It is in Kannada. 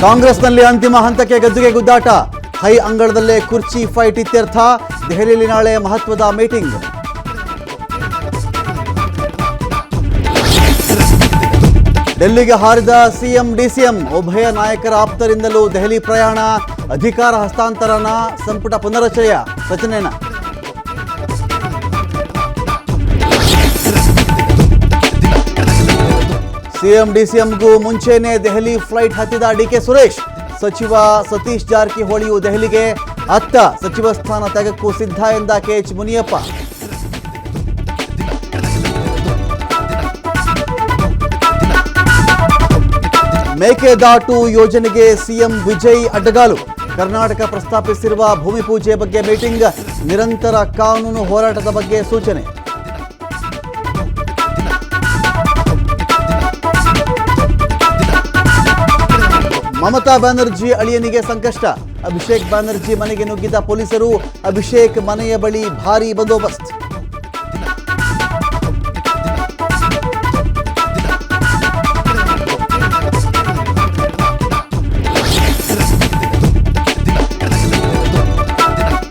ಕಾಂಗ್ರೆಸ್ನಲ್ಲಿ ಅಂತಿಮ ಹಂತಕ್ಕೆ ಗದ್ದುಗೆ ಗುದ್ದಾಟ. ಹೈ ಅಂಗಳದಲ್ಲೇ ಕುರ್ಚಿ ಫೈಟ್ ಇತ್ಯರ್ಥ. ದೆಹಲಿಯಲ್ಲಿ ನಾಳೆ ಮಹತ್ವದ ಮೀಟಿಂಗ್. ಡೆಲ್ಲಿಗೆ ಹಾರಿದ ಸಿಎಂ ಡಿಸಿಎಂ. ಉಭಯ ನಾಯಕರ ಆಪ್ತರಿಂದಲೂ ದೆಹಲಿ ಪ್ರಯಾಣ. ಅಧಿಕಾರ ಹಸ್ತಾಂತರನ, ಸಂಪುಟ ರಚನೆನ. ಸಿಎಂ ಡಿಸಿಎಂಗೂ ಮುಂಚೆನೇ ದೆಹಲಿ ಫ್ಲೈಟ್ ಹತ್ತಿದ ಡಿಕೆ ಸುರೇಶ್. ಸಚಿವ ಸತೀಶ್ ಜಾರಕಿಹೊಳಿಯು ದೆಹಲಿಗೆ. ಅತ್ತ ಸಚಿವ ಸ್ಥಾನ ತ್ಯಾಗಕ್ಕೂ ಸಿದ್ಧ ಎಂದ ಕೆಎಚ್ ಮುನಿಯಪ್ಪ. ಮೇಕೆದಾಟು ಯೋಜನೆಗೆ ಸಿಎಂ ವಿಜಯ್ ಅಡ್ಡಗಾಲು. ಕರ್ನಾಟಕ ಪ್ರಸ್ತಾಪಿಸಿರುವ ಭೂಮಿ ಪೂಜೆ ಬಗ್ಗೆ ಮೀಟಿಂಗ್. ನಿರಂತರ ಕಾನೂನು ಹೋರಾಟದ ಬಗ್ಗೆ ಸೂಚನೆ. ಮಮತಾ ಬ್ಯಾನರ್ಜಿ ಅಳಿಯನಿಗೆ ಸಂಕಷ್ಟ. ಅಭಿಷೇಕ್ ಬ್ಯಾನರ್ಜಿ ಮನೆಗೆ ನುಗ್ಗಿದ ಪೊಲೀಸರು. ಅಭಿಷೇಕ್ ಮನೆಯ ಬಳಿ ಭಾರೀ ಬಂದೋಬಸ್ತ್.